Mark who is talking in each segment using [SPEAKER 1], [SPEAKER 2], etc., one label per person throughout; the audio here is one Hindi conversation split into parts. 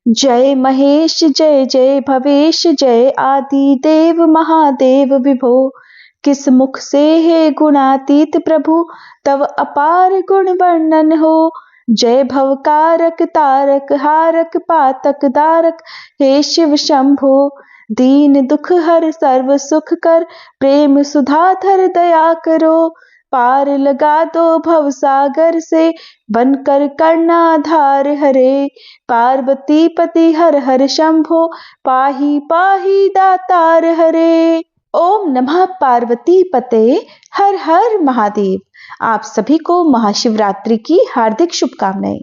[SPEAKER 1] जय महेश जय जय भवेश, जय आदि देव महादेव विभो। किस मुख से है गुणातीत प्रभु, तव अपार गुण वर्णन हो। जय भवकारक तारक हारक पातक दारक, हे शिव शंभो। दीन दुख हर सर्व सुख कर, प्रेम सुधाधर दया करो। पार लगा दो भव सागर से, बनकर कर्णाधार हरे। पार्वती पति हर हर शंभो, पाही पाही दातार हरे। ओम नमः पार्वती पते हर हर महादेव। आप सभी को महाशिवरात्रि की हार्दिक शुभकामनाएं।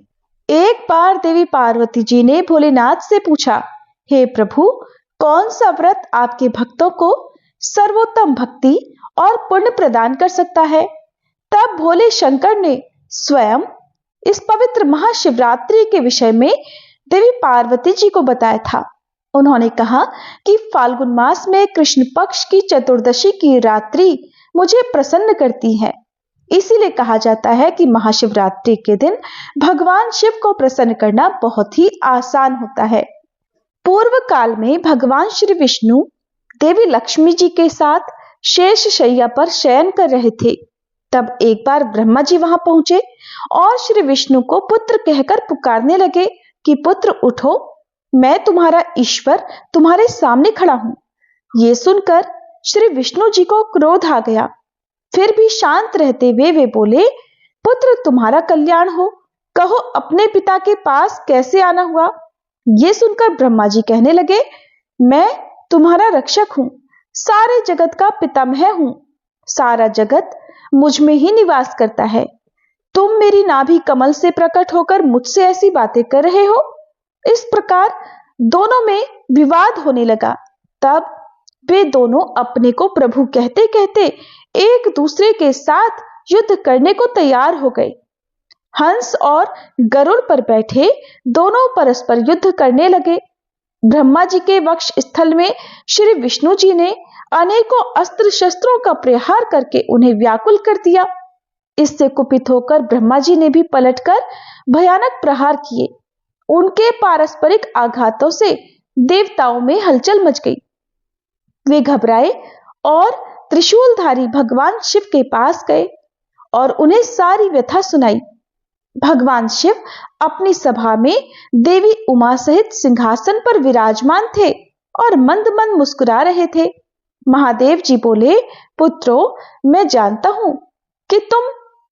[SPEAKER 1] एक बार देवी पार्वती जी ने भोलेनाथ से पूछा, हे प्रभु, कौन सा व्रत आपके भक्तों को सर्वोत्तम भक्ति और पुण्य प्रदान कर सकता है? तब भोले शंकर ने स्वयं इस पवित्र महाशिवरात्रि के विषय में देवी पार्वती जी को बताया था। उन्होंने कहा कि फाल्गुन मास में कृष्ण पक्ष की चतुर्दशी की रात्रि मुझे प्रसन्न करती है। इसीलिए कहा जाता है कि महाशिवरात्रि के दिन भगवान शिव को प्रसन्न करना बहुत ही आसान होता है। पूर्व काल में भगवान श्री विष्णु देवी लक्ष्मी जी के साथ शेष शैया पर शयन कर रहे थे। तब एक बार ब्रह्मा जी वहां पहुंचे और श्री विष्णु को पुत्र कहकर पुकारने लगे कि पुत्र उठो, मैं तुम्हारा ईश्वर तुम्हारे सामने खड़ा हूं। ये सुनकर श्री विष्णु जी को क्रोध आ गया। फिर भी शांत रहते हुए वे बोले, पुत्र तुम्हारा कल्याण हो, कहो अपने पिता के पास कैसे आना हुआ? ये सुनकर ब्रह्मा जी कहने लगे, मैं तुम्हारा रक्षक हूं, सारे जगत का पितामह हूं, सारा जगत मुझ में ही निवास करता है। तुम मेरी नाभि कमल से प्रकट होकर मुझसे ऐसी बातें कर रहे हो। इस प्रकार दोनों में विवाद होने लगा। तब वे दोनों अपने को प्रभु कहते कहते एक दूसरे के साथ युद्ध करने को तैयार हो गए। हंस और गरुड़ पर बैठे दोनों परस्पर युद्ध करने लगे। ब्रह्मा जी के वक्ष स्थल में श्री विष्णु जी ने अनेकों अस्त्र शस्त्रों का प्रहार करके उन्हें व्याकुल कर दिया। इससे कुपित होकर ब्रह्मा जी ने भी पलटकर भयानक प्रहार किए। उनके पारस्परिक आघातों से देवताओं में हलचल मच गई। वे घबराए और त्रिशूलधारी भगवान शिव के पास गए और उन्हें सारी व्यथा सुनाई। भगवान शिव अपनी सभा में देवी उमा सहित सिंहासन पर विराजमान थे और मंद मंद मुस्कुरा रहे थे। महादेव जी बोले, पुत्रों, मैं जानता हूं कि तुम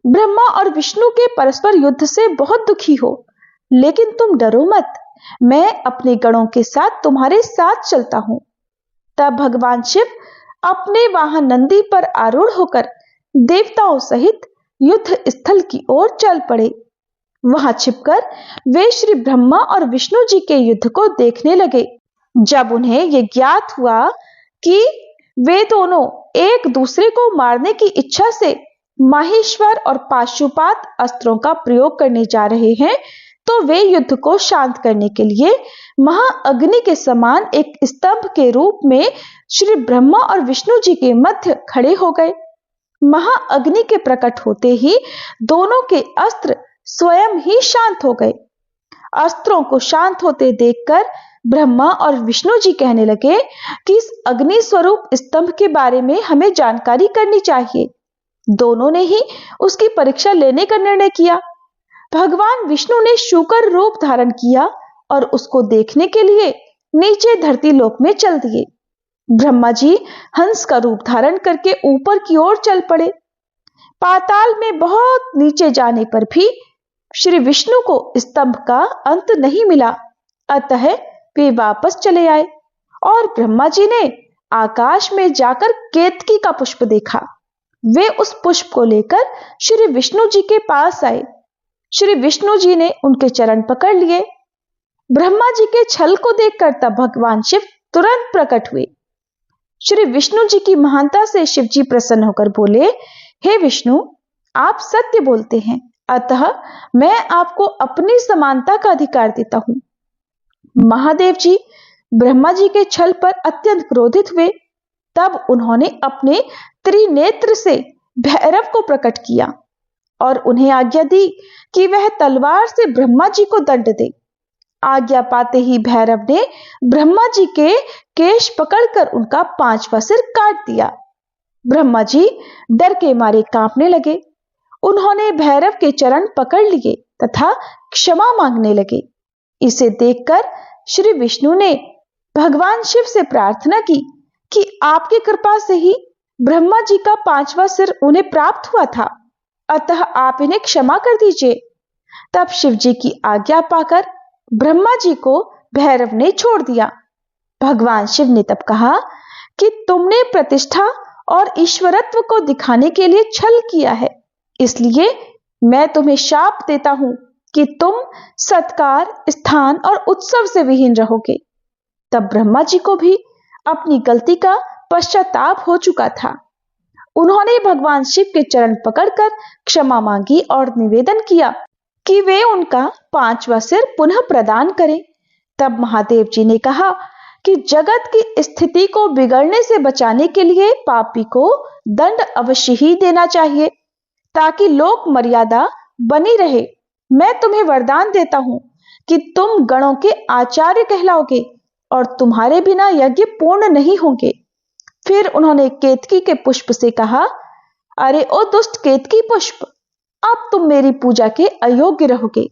[SPEAKER 1] ब्रह्मा और विष्णु के परस्पर युद्ध से बहुत दुखी हो, लेकिन तुम डरो मत, मैं अपने गणों के साथ तुम्हारे साथ चलता हूं। तब भगवान शिव अपने वाहन नंदी पर आरूढ़ होकर देवताओं सहित युद्ध स्थल की ओर चल पड़े। वहां छिपकर वे श्री ब्रह्मा और विष्णु जी के युद्ध को देखने लगे। जब उन्हें यह ज्ञात हुआ कि वे दोनों एक दूसरे को मारने की इच्छा से माहेश्वर और पाशुपात अस्त्रों का प्रयोग करने जा रहे हैं, तो वे युद्ध को शांत करने के लिए महाअग्नि के समान एक स्तंभ के रूप में श्री ब्रह्मा और विष्णु जी के मध्य खड़े हो गए। महाअग्नि के प्रकट होते ही दोनों के अस्त्र स्वयं ही शांत हो गए। अस्त्रों को शांत होते देखकर ब्रह्मा और विष्णु जी कहने लगे कि इस अग्नि स्वरूप स्तंभ के बारे में हमें जानकारी करनी चाहिए। दोनों ने ही उसकी परीक्षा लेने का निर्णय किया। भगवान विष्णु ने शूकर रूप धारण किया और उसको देखने के लिए नीचे धरती लोक में चल दिए। ब्रह्मा जी हंस का रूप धारण करके ऊपर की ओर चल पड़े। पाताल में बहुत नीचे जाने पर भी श्री विष्णु को स्तंभ का अंत नहीं मिला, अतः वे वापस चले आए और ब्रह्मा जी ने आकाश में जाकर केतकी का पुष्प देखा। वे उस पुष्प को लेकर श्री विष्णु जी के पास आए। श्री विष्णु जी ने उनके चरण पकड़ लिए। ब्रह्मा जी के छल को देखकर तब भगवान शिव तुरंत प्रकट हुए। श्री विष्णु जी की महानता से शिव जी प्रसन्न होकर बोले, हे विष्णु, आप सत्य बोलते हैं, अतः मैं आपको अपनी समानता का अधिकार देता हूं। महादेव जी ब्रह्मा जी के छल पर अत्यंत क्रोधित हुए। तब उन्होंने अपने त्रिनेत्र से भैरव को प्रकट किया और उन्हें आज्ञा दी कि वह तलवार से ब्रह्मा जी को दंड दे। आज्ञा पाते ही भैरव ने ब्रह्मा जी के केश पकड़कर उनका 5वां सिर काट दिया। ब्रह्मा जी डर के मारे कांपने लगे। उन्होंने भैरव के चरण पकड़ लिए तथा क्षमा मांगने लगे। इसे देखकर श्री विष्णु ने भगवान शिव से प्रार्थना की कि आपकी कृपा से ही ब्रह्मा जी का 5वां सिर उन्हें प्राप्त हुआ था, अतः आप इन्हें क्षमा कर दीजिए। तब शिव जी की आज्ञा पाकर ब्रह्मा जी को भैरव ने छोड़ दिया। भगवान शिव ने तब कहा कि तुमने प्रतिष्ठा और ईश्वरत्व को दिखाने के लिए छल किया है, इसलिए मैं तुम्हें शाप देता हूं कि तुम सत्कार, स्थान और उत्सव से विहीन रहोगे। तब ब्रह्मा जी को भी अपनी गलती का पश्चाताप हो चुका था। उन्होंने भगवान शिव के चरण पकड़कर क्षमा मांगी और निवेदन किया कि वे उनका 5वां सिर पुनः प्रदान करें। तब महादेव जी ने कहा कि जगत की स्थिति को बिगड़ने से बचाने के लिए पापी को दंड अवश्य ही देना चाहिए, ताकि लोक मर्यादा बनी रहे। मैं तुम्हें वरदान देता हूं कि तुम गणों के आचार्य कहलाओगे और तुम्हारे बिना यज्ञ पूर्ण नहीं होंगे। फिर उन्होंने केतकी के पुष्प से कहा, अरे ओ दुष्ट केतकी पुष्प, अब तुम मेरी पूजा के अयोग्य रहोगे।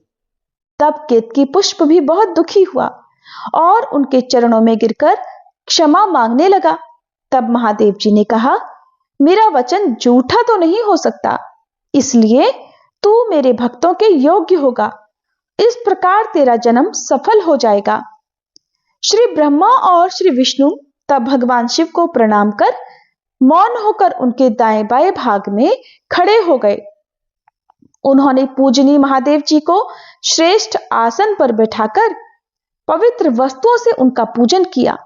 [SPEAKER 1] तब केतकी पुष्प भी बहुत दुखी हुआ और उनके चरणों में गिरकर क्षमा मांगने लगा। तब महादेव जी ने कहा, मेरा वचन झूठा तो नहीं हो सकता, इसलिए तू मेरे भक्तों के योग्य होगा। इस प्रकार तेरा जन्म सफल हो जाएगा। श्री ब्रह्मा और श्री विष्णु तब भगवान शिव को प्रणाम कर मौन होकर उनके दाएं बाएं भाग में खड़े हो गए। उन्होंने पूजनीय महादेव जी को श्रेष्ठ आसन पर बैठाकर पवित्र वस्तुओं से उनका पूजन किया।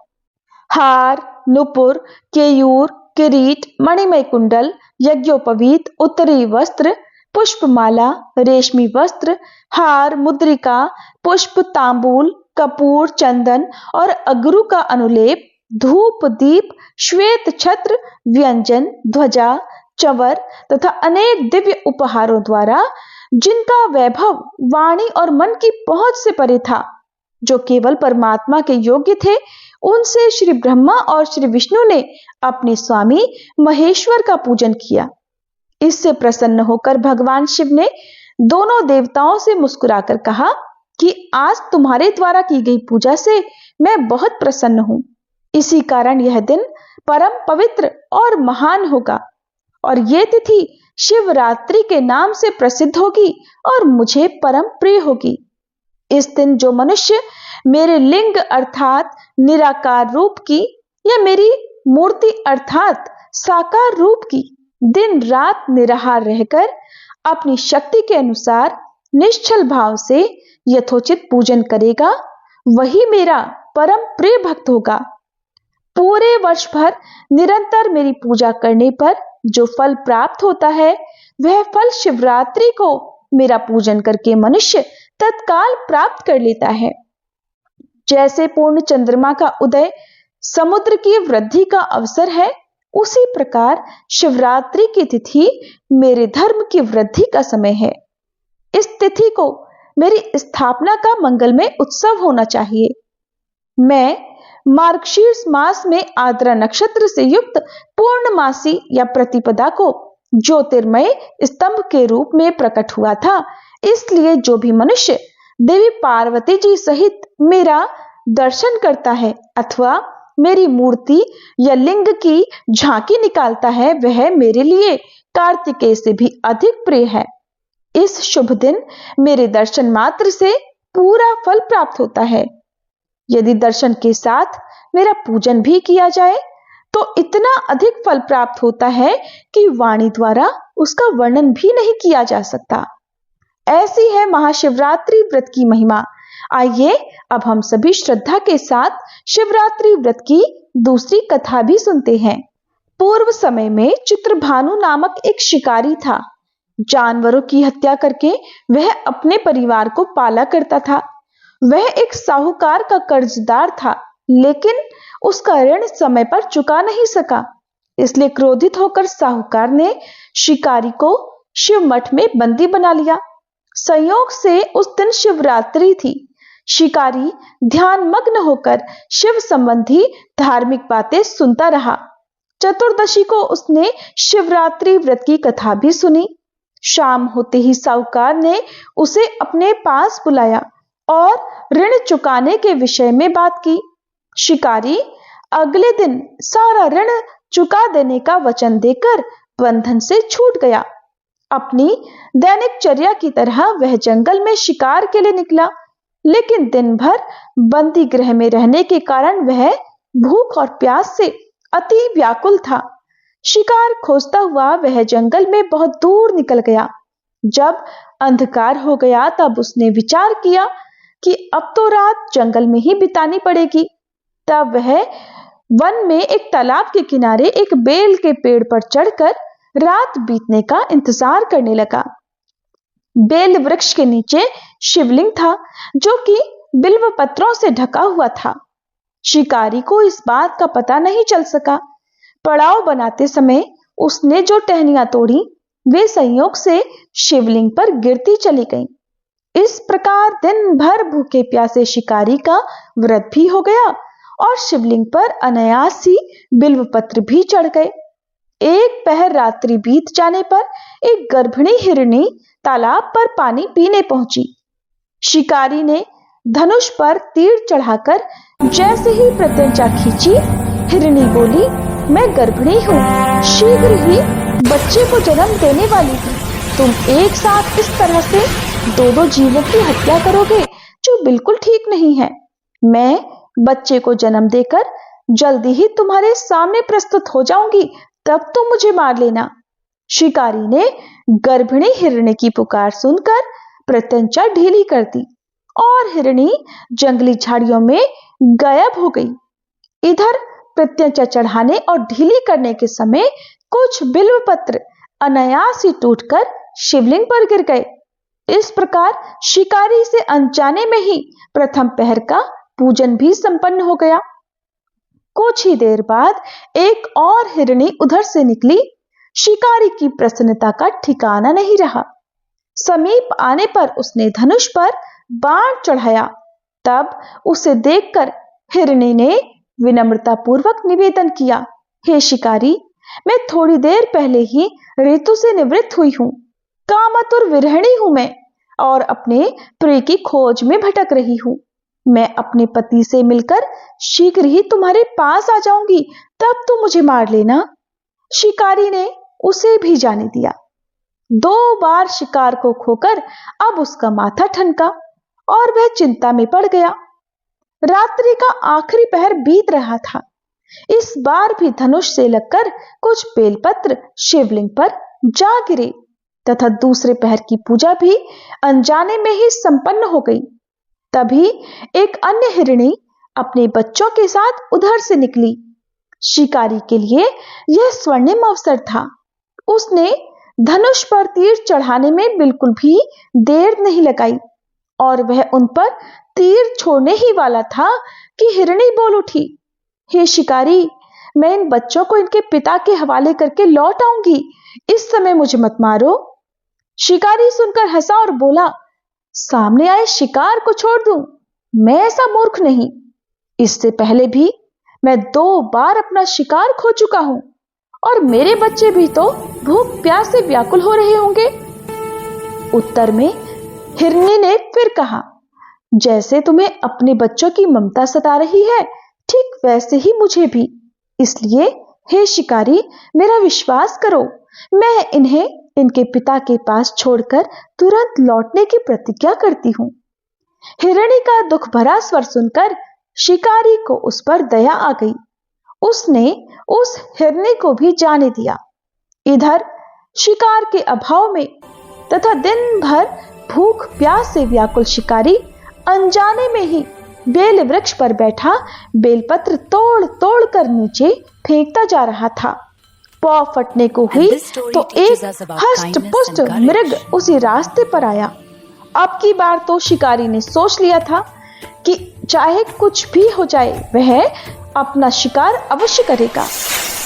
[SPEAKER 1] हार, नुपुर, केयूर, किरीट, मणिमय कुंडल, यज्ञोपवीत, उत्तरी वस्त्र, पुष्पमाला, रेशमी वस्त्र, हार, मुद्रिका, पुष्प, तांबूल, कपूर, चंदन और अगरू का अनुलेप, धूप, दीप, श्वेत छत्र, व्यंजन, ध्वजा, चंवर तथा अनेक दिव्य उपहारों द्वारा जिनका वैभव वाणी और मन की पहुंच से परे था, जो केवल परमात्मा के योग्य थे, उनसे श्री ब्रह्मा और श्री विष्णु ने अपने स्वामी महेश्वर का पूजन किया। इससे प्रसन्न होकर भगवान शिव ने दोनों देवताओं से मुस्कुराकर कहा कि आज तुम्हारे द्वारा की गई पूजा से मैं बहुत प्रसन्न हूं। इसी कारण यह दिन परम पवित्र और महान होगा और ये तिथि शिवरात्रि के नाम से प्रसिद्ध होगी और मुझे परम प्रिय होगी। इस दिन जो मनुष्य मेरे लिंग अर्थात निराकार रूप की या मेरी मूर्ति अर्थात साकार रूप की दिन रात निराहार रहकर अपनी शक्ति के अनुसार निश्चल भाव से यथोचित पूजन करेगा, वही मेरा परम प्रिय भक्त होगा। पूरे वर्ष भर निरंतर मेरी पूजा करने पर जो फल प्राप्त होता है, वह फल शिवरात्रि को मेरा पूजन करके मनुष्य तत्काल प्राप्त कर लेता है। जैसे पूर्ण चंद्रमा का उदय समुद्र की वृद्धि का अवसर है, उसी प्रकार शिवरात्रि की तिथि मेरे धर्म की वृद्धि का समय है। इस तिथि को मेरी स्थापना का मंगलमय उत्सव होना चाहिए। मैं मार्गशीर्ष मास में आद्रा नक्षत्र से युक्त पूर्णमासी या प्रतिपदा को ज्योतिर्मय स्तंभ के रूप में प्रकट हुआ था, इसलिए जो भी मनुष्य देवी पार्वती जी सहित मेरा दर्शन करता है अथवा मेरी मूर्ति या लिंग की झांकी निकालता है, वह मेरे लिए कार्तिकेय से भी अधिक प्रिय है। इस शुभ दिन मेरे दर्शन मात्र से पूरा फल प्राप्त होता है। यदि दर्शन के साथ मेरा पूजन भी किया जाए तो इतना अधिक फल प्राप्त होता है कि वाणी द्वारा उसका वर्णन भी नहीं किया जा सकता। ऐसी है महाशिवरात्रि व्रत की महिमा। आइए अब हम सभी श्रद्धा के साथ शिवरात्रि व्रत की दूसरी कथा भी सुनते हैं। पूर्व समय में चित्रभानु नामक एक शिकारी था। जानवरों की हत्या करके वह अपने परिवार को पाला करता था। वह एक साहूकार का कर्जदार था, लेकिन उसका ऋण समय पर चुका नहीं सका। इसलिए क्रोधित होकर साहूकार ने शिकारी को शिव मठ में बंदी बना लिया। संयोग से उस दिन शिवरात्रि थी। शिकारी ध्यान मग्न होकर शिव संबंधी धार्मिक बातें सुनता रहा। चतुर्दशी को उसने शिवरात्रि व्रत की कथा भी सुनी। शाम होते ही साहूकार ने उसे अपने पास बुलाया और ऋण चुकाने के विषय में बात की। शिकारी अगले दिन सारा ऋण चुका देने का वचन देकर बंधन से छूट गया। अपनी दैनिक चर्या की तरह वह जंगल में शिकार के लिए निकला, लेकिन दिन भर बंदी गृह में रहने के कारण वह भूख और प्यास से अति व्याकुल था। शिकार खोजता हुआ वह जंगल में बहुत दूर निकल गया। जब अंधकार हो गया तब उसने विचार किया कि अब तो रात जंगल में ही बितानी पड़ेगी। तब वह वन में एक तालाब के किनारे एक बेल के पेड़ पर चढ़कर रात बीतने का इंतजार करने लगा। बेल वृक्ष के नीचे शिवलिंग था जो कि बिल्व पत्रों से ढका हुआ था। शिकारी को इस बात का पता नहीं चल सका। पड़ाव बनाते समय उसने जो टहनियां तोड़ी वे संयोग से शिवलिंग पर गिरती चली गईं। इस प्रकार दिन भर भूखे प्यासे शिकारी का व्रत भी हो गया और शिवलिंग पर अनायास ही बिल्व पत्र भी चढ़ गए। एक पहर रात्रि बीत जाने पर एक गर्भिणी हिरणी तालाब पर पानी पीने पहुंची। शिकारी ने धनुष पर तीर चढ़ाकर जैसे ही प्रत्यंचा खींची, हिरणी बोली, मैं गर्भिणी हूँ, शीघ्र ही बच्चे को जन्म देने वाली हूँ। तुम एक साथ इस तरह से दो जीवों की हत्या करोगे जो बिल्कुल ठीक नहीं है। मैं बच्चे को जन्म देकर जल्दी ही तुम्हारे सामने प्रस्तुत हो जाऊंगी, तब तुम मुझे मार लेना। शिकारी ने गर्भिणी हिरणी की पुकार सुनकर प्रत्यंचा ढीली कर दी और हिरणी जंगली झाड़ियों में गायब हो गई। इधर प्रत्यंचा चढ़ाने और ढीली करने के समय कुछ बिल्व पत्र अनायास ही टूटकर शिवलिंग पर गिर गए। इस प्रकार शिकारी से अनजाने में ही प्रथम पहर का पूजन भी संपन्न हो गया। कुछ ही देर बाद एक और हिरणी उधर से निकली। शिकारी की प्रसन्नता का ठिकाना नहीं रहा। समीप आने पर उसने धनुष पर बाण चढ़ाया। तब उसे देखकर हिरणी ने विनम्रता पूर्वक निवेदन किया, हे शिकारी, मैं थोड़ी देर पहले ही ऋतु से निवृत्त हुई हूँ। कामातुर विरहिणी हूं मैं और अपने प्रिय की खोज में भटक रही हूँ। मैं अपने पति से मिलकर शीघ्र ही तुम्हारे पास आ जाऊंगी, तब तुम मुझे मार लेना। शिकारी ने उसे भी जाने दिया। 2 बार शिकार को खोकर अब उसका माथा ठनका और वह चिंता में पड़ गया। रात्रि का आखिरी पहर बीत रहा था। इस बार भी धनुष से लगकर कुछ बेलपत्र शिवलिंग पर जा गिरे तथा दूसरे पहर की पूजा भी अनजाने में ही संपन्न हो गई। तभी एक अन्य हिरणी अपने बच्चों के साथ उधर से निकली। शिकारी के लिए यह स्वर्णिम अवसर था। उसने धनुष पर तीर चढ़ाने में बिल्कुल भी देर नहीं लगाई और वह उन पर तीर छोड़ने ही वाला था कि हिरणी बोल उठी, हे शिकारी, मैं इन बच्चों को इनके पिता के हवाले करके लौट आऊंगी, इस समय मुझे मत मारो। शिकारी सुनकर हंसा और बोला, सामने आए शिकार को छोड़ दूं? मैं ऐसा मूर्ख नहीं। इससे पहले भी मैं 2 बार अपना शिकार खो चुका हूं और मेरे बच्चे भी तो भूख प्यास से व्याकुल हो रहे होंगे। उत्तर में हिरनी ने फिर कहा, जैसे तुम्हें अपने बच्चों की ममता सता रही है, ठीक वैसे ही मुझे भी। इसलिए हे शिकारी, मेरा विश्वास करो, मैं इन्हें इनके पिता के पास छोड़कर तुरंत लौटने की प्रतिज्ञा करती हूं। हिरणी का दुख भरा स्वर सुनकर शिकारी को उस पर दया आ गई। उसने उस हिरणी को भी जाने दिया। इधर शिकार के अभाव में तथा दिन भर भूख प्यास से व्याकुल शिकारी अनजाने में ही बेल वृक्ष पर बैठा बेलपत्र तोड़ तोड़ कर नीचे फेंकता जा रहा था। पौ फटने को हुई तो एक हष्ट पुष्ट मृग उसी रास्ते पर आया। अब की बार तो शिकारी ने सोच लिया था कि चाहे कुछ भी हो जाए वह अपना शिकार अवश्य करेगा।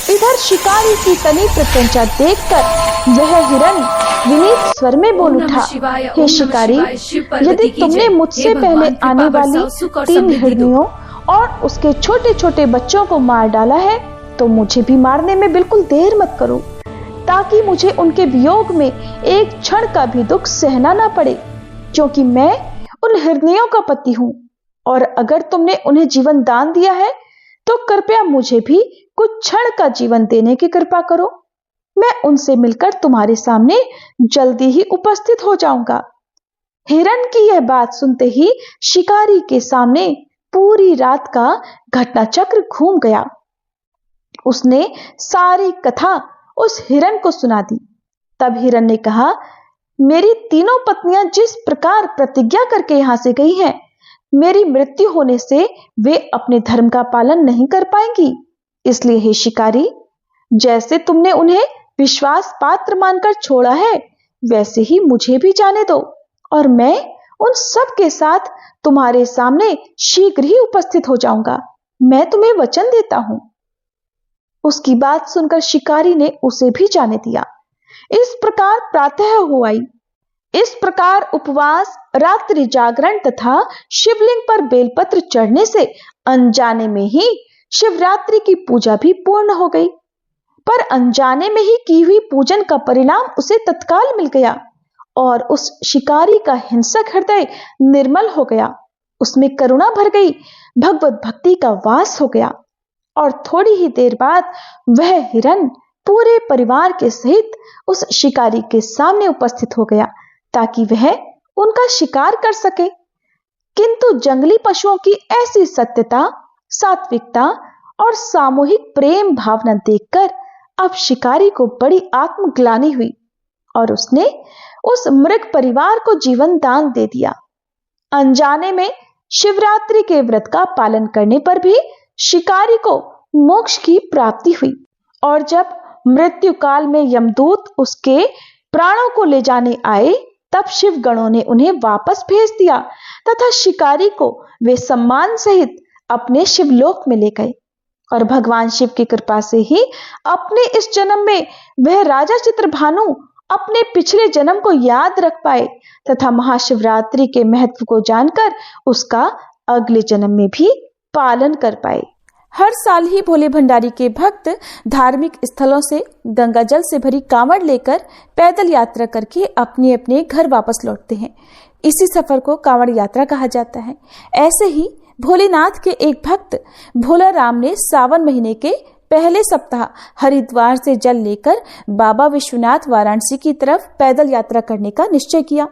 [SPEAKER 1] इधर शिकारी की तनी प्रत्यंचा देखकर वह हिरन विनीत स्वर में बोल उठा, हे शिकारी, यदि तुमने मुझसे पहले आने वाली 3 हिरनियों और उसके छोटे छोटे बच्चों को मार डाला है तो मुझे भी मारने में बिल्कुल देर मत करो, ताकि मुझे उनके वियोग में एक क्षण का भी दुख सहना ना पड़े, क्योंकि मैं उन हिरनियों का पति हूं। और अगर तुमने उन्हें जीवन दान दिया है तो कृपया मुझे भी कुछ क्षण का जीवन देने की कृपा करो। मैं उनसे मिलकर तुम्हारे सामने जल्दी ही उपस्थित हो जाऊंगा। हिरन की यह बात सुनते ही शिकारी के सामने पूरी रात का घटनाचक्र घूम गया। उसने सारी कथा उस हिरन को सुना दी। तब हिरन ने कहा, मेरी तीनों पत्नियां जिस प्रकार प्रतिज्ञा करके यहां से गई हैं, मेरी मृत्यु होने से वे अपने धर्म का पालन नहीं कर पाएंगी। इसलिए हे शिकारी, जैसे तुमने उन्हें विश्वास पात्र मानकर छोड़ा है, वैसे ही मुझे भी जाने दो और मैं उन सब के साथ तुम्हारे सामने शीघ्र ही उपस्थित हो जाऊंगा। मैं तुम्हें वचन देता हूं। उसकी बात सुनकर शिकारी ने उसे भी जाने दिया। इस प्रकार प्रातः हो आई। इस प्रकार उपवास, रात्रि जागरण तथा शिवलिंग पर बेलपत्र चढ़ने से अनजाने में ही शिवरात्रि की पूजा भी पूर्ण हो गई। पर अनजाने में ही की हुई पूजन का परिणाम उसे तत्काल मिल गया और उस शिकारी का हिंसक हृदय निर्मल हो गया। उसमें करुणा भर गई, भगवत भक्ति का वास हो गया और थोड़ी ही देर बाद वह हिरन पूरे परिवार के सहित उस शिकारी के सामने उपस्थित हो गया ताकि वह उनका शिकार कर सके। किंतु जंगली पशुओं की ऐसी सत्यता, सात्विकता और सामूहिक प्रेम भावना देखकर अब शिकारी को बड़ी आत्मग्लानि हुई और उसने उस मृग परिवार को जीवन दान दे दिया। अनजाने में शिवरात्रि के व्रत का पालन करने पर भी शिकारी को मोक्ष की प्राप्ति हुई और जब मृत्यु काल में यमदूत उसके प्राणों को ले जाने आए तब शिव गणों ने उन्हें वापस भेज दिया तथा शिकारी को वे सम्मान सहित अपने शिवलोक में ले गए और भगवान शिव की कृपा से ही अपने इस जन्म में वह राजा चित्रभानु अपने पिछले जन्म को याद रख पाए तथा महाशिवरात्रि के महत्व को जानकर उसका अगले जन्म में भी पालन कर पाए। हर साल ही भोले भंडारी के भक्त धार्मिक स्थलों से गंगा जल से भरी कांवड़ लेकर पैदल यात्रा करके अपने अपने घर वापस लौटते हैं। इसी सफर को कांवड़ यात्रा कहा जाता है। ऐसे ही भोलेनाथ के एक भक्त भोला राम ने सावन महीने के पहले सप्ताह हरिद्वार से जल लेकर बाबा विश्वनाथ वाराणसी की तरफ पैदल यात्रा करने का निश्चय किया।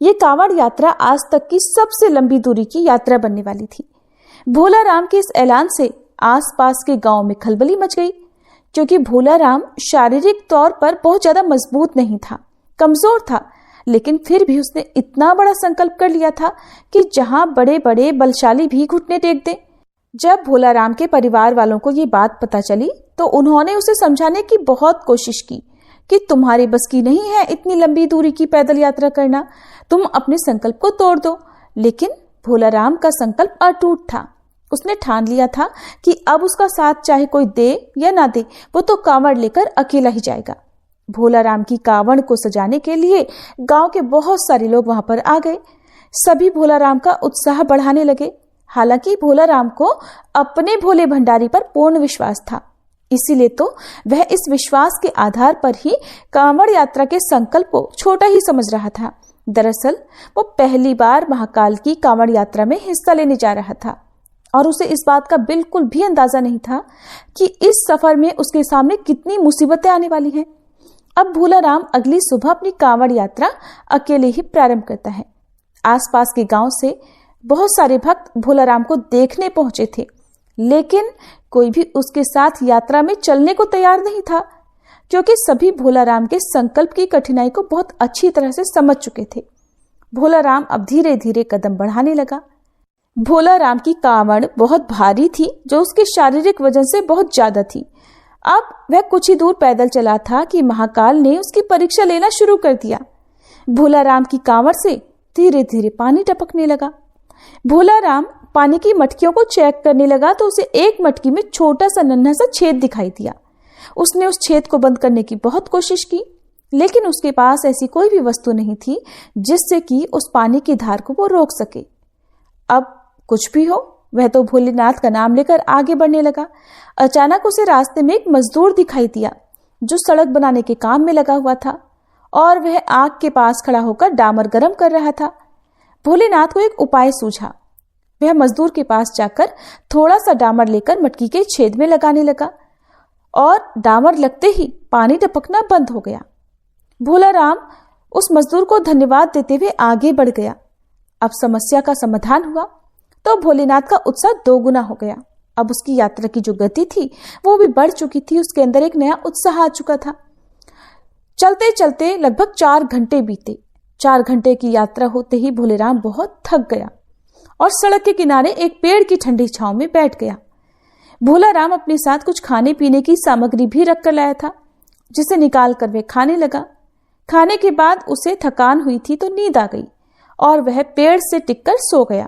[SPEAKER 1] ये कांवड़ यात्रा आज तक की सबसे लंबी दूरी की यात्रा बनने वाली थी। भोला राम के इस ऐलान से आसपास के गांव में खलबली मच गई, क्योंकि भोला राम शारीरिक तौर पर बहुत ज्यादा मजबूत नहीं था, कमजोर था, लेकिन फिर भी उसने इतना बड़ा संकल्प कर लिया था कि जहां बड़े बड़े बलशाली भी घुटने टेक दें। जब भोला राम के परिवार वालों को ये बात पता चली तो उन्होंने उसे समझाने की बहुत कोशिश की कि तुम्हारे बस की नहीं है इतनी लंबी दूरी की पैदल यात्रा करना, तुम अपने संकल्प को तोड़ दो। लेकिन भोला राम का संकल्प अटूट था। उसने ठान लिया था कि अब उसका साथ चाहे कोई दे या ना दे, वो तो कांवड़ लेकर अकेला ही जाएगा। भोला राम की कांवड़ को सजाने के लिए गांव के बहुत सारे लोग वहां पर आ गए। सभी भोला राम का उत्साह बढ़ाने लगे। हालांकि भोला राम को अपने भोले भंडारी पर पूर्ण विश्वास था, इसीलिए तो वह इस विश्वास के आधार पर ही कांवड़ यात्रा के संकल्प को छोटा ही समझ रहा था। दरअसल वो पहली बार महाकाल की कांवड़ यात्रा में हिस्सा लेने जा रहा था और उसे इस बात का बिल्कुल भी अंदाजा नहीं था कि इस सफर में उसके सामने कितनी मुसीबतें आने वाली हैं। अब भोला राम अगली सुबह अपनी कांवड़ यात्रा अकेले ही प्रारंभ करता है। आसपास के गांव से बहुत सारे भक्त भोला राम को देखने पहुंचे थे, लेकिन कोई भी उसके साथ यात्रा में चलने को तैयार नहीं था, क्योंकि सभी भोला राम के संकल्प की कठिनाई को बहुत अच्छी तरह से समझ चुके थे। भोला राम अब धीरे धीरे कदम बढ़ाने लगा। भोला राम की कांवड़ बहुत भारी थी, जो उसके शारीरिक वजन से बहुत ज्यादा थी। अब वह कुछ ही दूर पैदल चला था कि महाकाल ने उसकी परीक्षा लेना शुरू कर दिया। भोला राम की कांवड़ से धीरे धीरे पानी टपकने लगा। भोला राम पानी की मटकियों को चेक करने लगा तो उसे एक मटकी में छोटा सा नन्हा सा छेद दिखाई दिया। उसने उस छेद को बंद करने की बहुत कोशिश की, लेकिन उसके पास ऐसी कोई भी वस्तु नहीं थी जिससे कि उस पानी की धार को वो रोक सके। अब कुछ भी हो, वह तो भोलेनाथ का नाम लेकर आगे बढ़ने लगा। अचानक उसे रास्ते में एक मजदूर दिखाई दिया जो सड़क बनाने के काम में लगा हुआ था और वह आग के पास खड़ा होकर डामर गर्म कर रहा था। भोलेनाथ को एक उपाय सूझा। वह मजदूर के पास जाकर थोड़ा सा डामर लेकर मटकी के छेद में लगाने लगा और डामर लगते ही पानी टपकना बंद हो गया। भोला राम उस मजदूर को धन्यवाद देते हुए आगे बढ़ गया। अब समस्या का समाधान हुआ तो भोलेनाथ का उत्साह दोगुना हो गया। अब उसकी यात्रा की जो गति थी वो भी बढ़ चुकी थी। उसके अंदर एक नया उत्साह आ चुका था। चलते चलते लगभग 4 घंटे बीते। 4 घंटे की यात्रा होते ही भोलेराम बहुत थक गया और सड़क के किनारे एक पेड़ की ठंडी छांव में बैठ गया। भोला राम अपने साथ कुछ खाने पीने की सामग्री भी रख कर लाया था, जिसे निकाल कर वह खाने लगा। खाने के बाद उसे थकान हुई थी तो नींद आ गई और वह पेड़ से टिककर सो गया।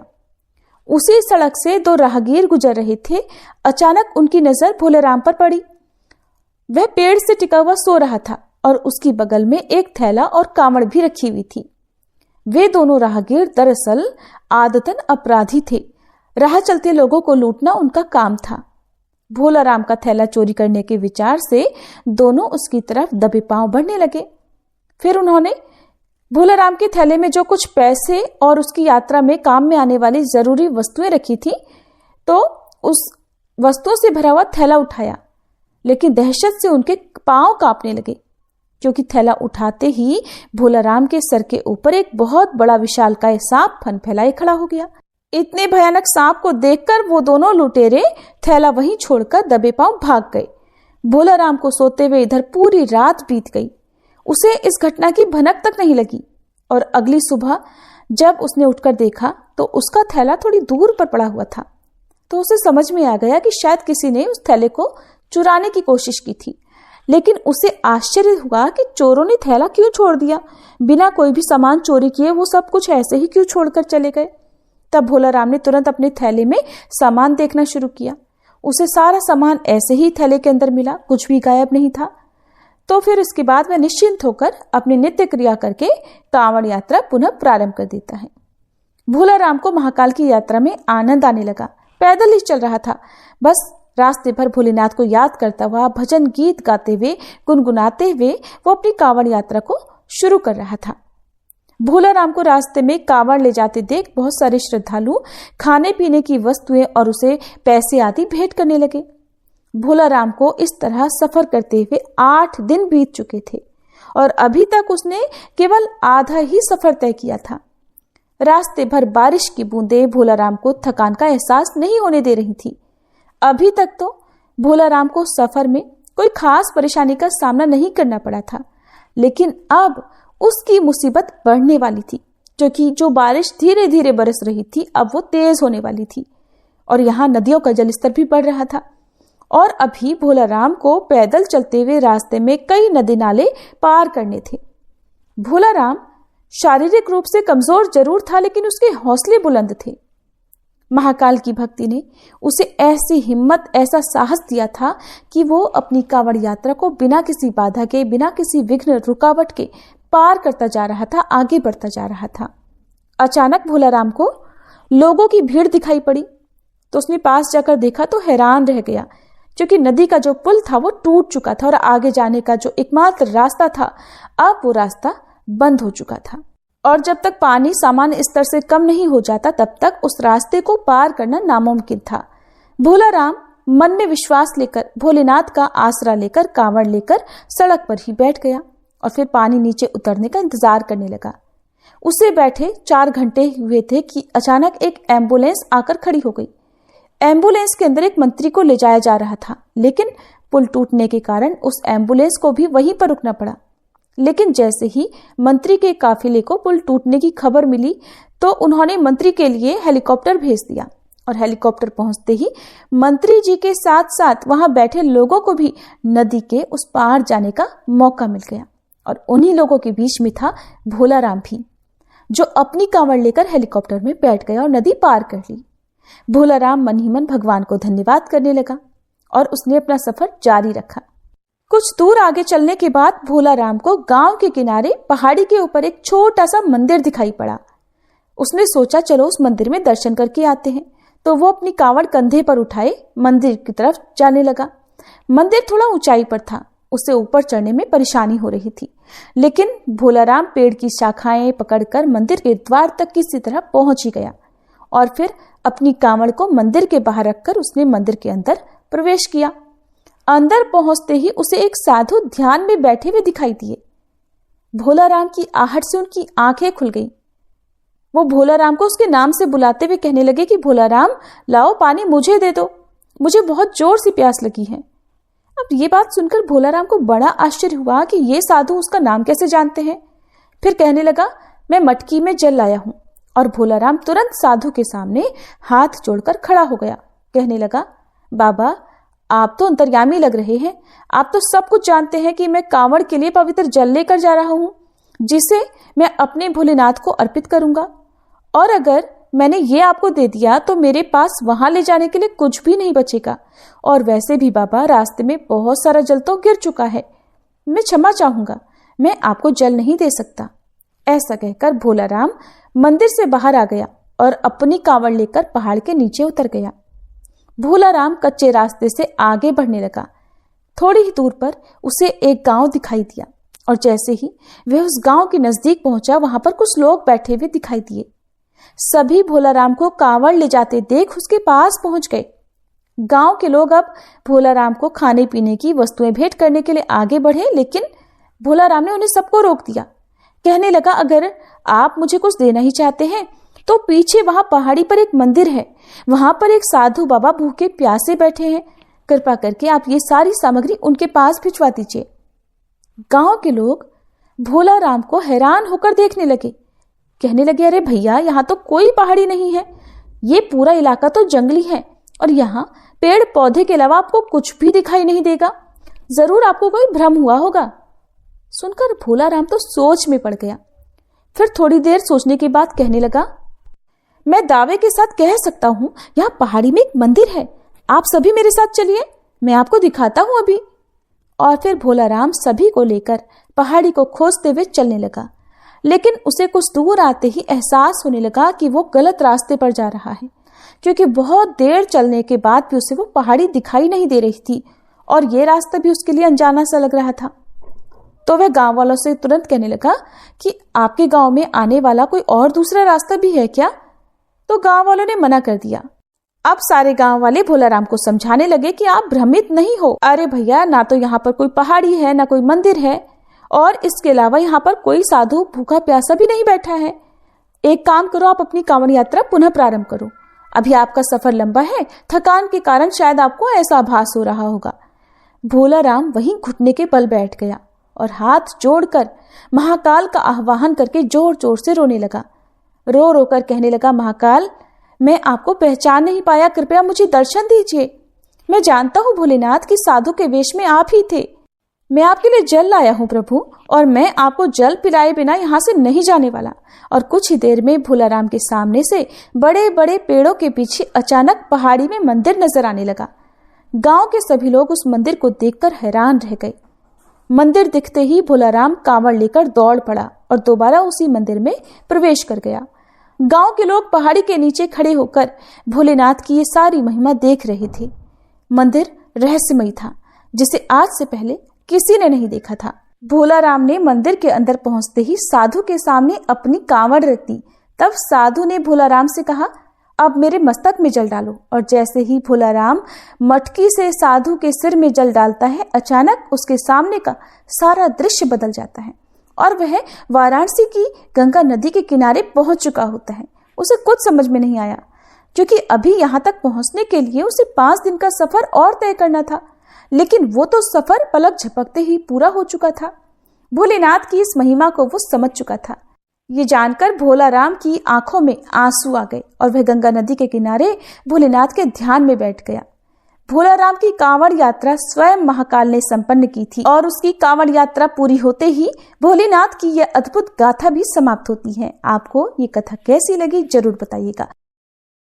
[SPEAKER 1] उसी सड़क से 2 राहगीर गुजर रहे थे। अचानक उनकी नजर भोलेराम पर पड़ी। वह पेड़ से टिका हुआ सो रहा था और उसकी बगल में एक थैला और कांवड़ भी रखी हुई थी। वे दोनों राहगीर दरअसल आदतन अपराधी थे। राह चलते लोगों को लूटना उनका काम था। भोला राम का थैला चोरी करने के विचार से दोनों उसकी तरफ दबे पांव बढ़ने लगे। फिर उन्होंने भोला राम के थैले में जो कुछ पैसे और उसकी यात्रा में काम में आने वाली जरूरी वस्तुएं रखी थी तो उस वस्तुओं से भरा हुआ थैला उठाया, लेकिन दहशत से उनके पांव कांपने लगे, क्योंकि थैला उठाते ही भोला राम के सर के ऊपर एक बहुत बड़ा विशालकाय सांप फन फैलाए खड़ा हो गया। इतने भयानक सांप को देखकर वो दोनों लुटेरे थैला वहीं छोड़कर दबे पांव भाग गए। भोला राम को सोते हुए इधर पूरी रात बीत गई। उसे इस घटना की भनक तक नहीं लगी और अगली सुबह जब उसने उठकर देखा तो उसका थैला थोड़ी दूर पर पड़ा हुआ था। तो उसे समझ में आ गया कि शायद किसी ने उस थैले को चुराने की कोशिश की थी, लेकिन उसे आश्चर्य हुआ कि चोरों ने थैला क्यों छोड़ दिया। बिना कोई भी सामान चोरी किए वो सब कुछ ऐसे ही क्यों छोड़कर चले गए। तब भोला राम ने तुरंत अपने थैले में सामान देखना शुरू किया। उसे सारा सामान ऐसे ही थैले के अंदर मिला, कुछ भी गायब नहीं था। तो फिर इसके बाद वह निश्चिंत होकर अपनी नित्य क्रिया करके कांवड़ यात्रा पुनः प्रारंभ कर देता है। भोला राम को महाकाल की यात्रा में आनंद आने लगा। पैदल ही चल रहा था, बस रास्ते भर भोलेनाथ को याद करता हुआ, भजन गीत गाते हुए, गुनगुनाते हुए वो अपनी कांवड़ यात्रा को शुरू कर रहा था। भोला राम को रास्ते में कांवड़ ले जाते देख बहुत सारे श्रद्धालु खाने पीने की वस्तुएं और उसे पैसे आदि भेंट करने लगे। भोला राम को इस तरह सफर करते हुए 8 दिन बीत चुके थे और अभी तक उसने केवल आधा ही सफर तय किया था। रास्ते भर बारिश की बूंदें भोला राम को थकान का एहसास नहीं होने दे रही थी। अभी तक तो भोला राम को सफर में कोई खास परेशानी का सामना नहीं करना पड़ा था, लेकिन अब उसकी मुसीबत बढ़ने वाली थी, क्योंकि जो बारिश धीरे धीरे बरस रही थी अब वो तेज होने वाली थी और यहाँ नदियों का जलस्तर भी बढ़ रहा था। और अभी भोला राम को पैदल चलते हुए रास्ते में कई नदी नाले पार करने थे। भोला राम शारीरिक रूप से कमजोर जरूर था, लेकिन उसके हौसले बुलंद थे। महाकाल की भक्ति ने उसे ऐसी हिम्मत, ऐसा साहस दिया था कि वो अपनी कांवड़ यात्रा को बिना किसी बाधा के, बिना किसी विघ्न रुकावट के पार करता जा रहा था, आगे बढ़ता जा रहा था। अचानक भोला राम को लोगों की भीड़ दिखाई पड़ी तो उसने पास जाकर देखा तो हैरान रह गया, क्योंकि नदी का जो पुल था वो टूट चुका था और आगे जाने का जो एकमात्र रास्ता था अब वो रास्ता बंद हो चुका था। और जब तक पानी सामान्य स्तर से कम नहीं हो जाता तब तक उस रास्ते को पार करना नामुमकिन था। भोला राम मन में विश्वास लेकर, भोलेनाथ का आसरा लेकर, कांवड़ लेकर सड़क पर ही बैठ गया और फिर पानी नीचे उतरने का इंतजार करने लगा। उसे बैठे 4 घंटे हुए थे कि अचानक एक एम्बुलेंस आकर खड़ी हो गई। एम्बुलेंस के अंदर एक मंत्री को ले जाया जा रहा था, लेकिन पुल टूटने के कारण उस एम्बुलेंस को भी वहीं पर रुकना पड़ा। लेकिन जैसे ही मंत्री के काफिले को पुल टूटने की खबर मिली तो उन्होंने मंत्री के लिए हेलीकॉप्टर भेज दिया और हेलीकॉप्टर पहुंचते ही मंत्री जी के साथ साथ वहां बैठे लोगों को भी नदी के उस पार जाने का मौका मिल गया। और उन्हीं लोगों के बीच में था भोला राम भी, जो अपनी कांवड़ लेकर हेलीकॉप्टर में बैठ गया और नदी पार कर ली। भोला राम मन ही मन भगवान को धन्यवाद करने लगा और उसने अपना सफर जारी रखा। कुछ दूर आगे चलने के बाद भोला राम को गांव के किनारे पहाड़ी के ऊपर एक छोटा सा मंदिर दिखाई पड़ा। उसने सोचा चलो उस मंदिर में दर्शन करके आते हैं। तो वो अपनी कांवड़ कंधे पर उठाए मंदिर की तरफ जाने लगा। मंदिर थोड़ा ऊंचाई पर था, उसे ऊपर चढ़ने में परेशानी हो रही थी, लेकिन भोला राम पेड़ की शाखाएं पकड़कर मंदिर के द्वार तक किसी तरह पहुंच ही गया और फिर अपनी कांवड़ को मंदिर के बाहर रखकर उसने मंदिर के अंदर प्रवेश किया। अंदर पहुंचते ही उसे एक साधु ध्यान में बैठे हुए दिखाई दिए। भोला राम की आहट से उनकी आंखें खुल गईं। वो भोला राम को उसके नाम से बुलाते हुए कहने लगे कि भोला राम लाओ पानी मुझे दे दो, मुझे बहुत जोर से प्यास लगी है। अब ये बात सुनकर भोला राम को बड़ा आश्चर्य हुआ कि ये साधु उसका नाम कैसे जानते हैं। फिर कहने लगा मैं मटकी में जल लाया हूं। और भोला राम तुरंत साधु के सामने हाथ जोड़कर खड़ा हो गया। कहने लगा बाबा आप तो अंतर्यामी लग रहे हैं, आप तो सब कुछ जानते हैं कि मैं कांवड़ के लिए पवित्र जल लेकर जा रहा हूं जिसे मैं अपने भोलेनाथ को अर्पित करूंगा, और अगर मैंने ये आपको दे दिया तो मेरे पास वहां ले जाने के लिए कुछ भी नहीं बचेगा। और वैसे भी बाबा रास्ते में बहुत सारा जल तो गिर चुका है, मैं क्षमा चाहूंगा, मैं आपको जल नहीं दे सकता। ऐसा कहकर भोला राम मंदिर से बाहर आ गया और अपनी कांवड़ लेकर पहाड़ के नीचे उतर गया। भोला राम कच्चे रास्ते से आगे बढ़ने लगा। थोड़ी ही दूर पर उसे एक गांव दिखाई दिया और जैसे ही वह उस गांव के नजदीक पहुंचा वहां पर कुछ लोग बैठे हुए दिखाई दिए। सभी भोला राम को कांवड़ ले जाते देख उसके पास पहुंच गए। गांव के लोग अब भोला राम को खाने पीने की वस्तुएं भेंट करने के लिए आगे बढ़े, लेकिन भोला राम ने उन्हें सबको रोक दिया। कहने लगा अगर आप मुझे कुछ देना ही चाहते हैं तो पीछे वहां पहाड़ी पर एक मंदिर है, वहां पर एक साधु बाबा भूखे प्यासे बैठे हैं, कृपा करके आप ये सारी सामग्री उनके पास भिजवा दीजिए। गांव के लोग भोला राम को हैरान होकर देखने लगे। कहने लगे अरे भैया यहाँ तो कोई पहाड़ी नहीं है, ये पूरा इलाका तो जंगली है और यहाँ पेड़ पौधे के अलावा आपको कुछ भी दिखाई नहीं देगा, जरूर आपको कोई भ्रम हुआ होगा। सुनकर भोला राम तो सोच में पड़ गया। फिर थोड़ी देर सोचने के बाद कहने लगा मैं दावे के साथ कह सकता हूं यहाँ पहाड़ी में एक मंदिर है, आप सभी मेरे साथ चलिए, मैं आपको दिखाता हूं अभी। और फिर भोला राम सभी को लेकर पहाड़ी को खोजते हुए चलने लगा, लेकिन उसे कुछ दूर आते ही एहसास होने लगा कि वो गलत रास्ते पर जा रहा है, क्योंकि बहुत देर चलने के बाद भी उसे वो पहाड़ी दिखाई नहीं दे रही थी और ये रास्ता भी उसके लिए अनजाना सा लग रहा था। तो वह गांव वालों से तुरंत कहने लगा कि आपके गांव में आने वाला कोई और दूसरा रास्ता भी है क्या? तो गांव वालों ने मना कर दिया। अब सारे गांव वाले भोला राम को समझाने लगे कि आप भ्रमित नहीं हो, अरे भैया ना तो यहाँ पर कोई पहाड़ी है ना कोई मंदिर है, और इसके अलावा यहाँ पर कोई साधु भूखा प्यासा भी नहीं बैठा है। एक काम करो, आप अपनी कांवड़ यात्रा पुनः प्रारंभ करो, अभी आपका सफर लंबा है, थकान के कारण शायद आपको ऐसा आभास हो रहा होगा। भोला राम वहीं घुटने के बल बैठ गया और हाथ जोड़कर महाकाल का आह्वान करके जोर जोर से रोने लगा। रो रो कर कहने लगा महाकाल मैं आपको पहचान नहीं पाया, कृपया मुझे दर्शन दीजिए। मैं जानता हूँ भोलेनाथ की साधु के वेश में आप ही थे, मैं आपके लिए जल लाया हूँ प्रभु, और मैं आपको जल पिलाए बिना यहाँ से नहीं जाने वाला। और कुछ ही देर में भोला राम के सामने से बड़े बड़े पेड़ों के पीछे अचानक पहाड़ी में मंदिर नजर आने लगा। गांव के सभी लोग उस मंदिर को देखकर हैरान रह गए। मंदिर दिखते ही भोला राम कांवड़ लेकर दौड़ पड़ा और दोबारा उसी मंदिर में प्रवेश कर गया। गांव के लोग पहाड़ी के नीचे खड़े होकर भोलेनाथ की ये सारी महिमा देख रहे थे। मंदिर रहस्यमय था, जिसे आज से पहले किसी ने नहीं देखा था। भोला राम ने मंदिर के अंदर पहुंचते ही साधु के सामने अपनी कांवड़ रख दी। तब साधु ने भोला राम से कहा अब मेरे मस्तक में जल डालो। और जैसे ही भोला राम मटकी से साधु के सिर में जल डालता है, अचानक उसके सामने का सारा दृश्य बदल जाता है और वह वाराणसी की गंगा नदी के किनारे पहुंच चुका होता है। उसे कुछ समझ में नहीं आया, क्योंकि अभी यहाँ तक पहुंचने के लिए उसे 5 दिन का सफर और तय करना था, लेकिन वो तो सफर पलक झपकते ही पूरा हो चुका था। भोलेनाथ की इस महिमा को वो समझ चुका था। ये जानकर भोला राम की आंखों में आंसू आ गए और वह गंगा नदी के किनारे भोलेनाथ के ध्यान में बैठ गया। भोला राम की कांवड़ यात्रा स्वयं महाकाल ने संपन्न की थी और उसकी कांवड़ यात्रा पूरी होते ही भोलेनाथ की यह अद्भुत गाथा भी समाप्त होती है। आपको ये कथा कैसी लगी जरूर बताइएगा।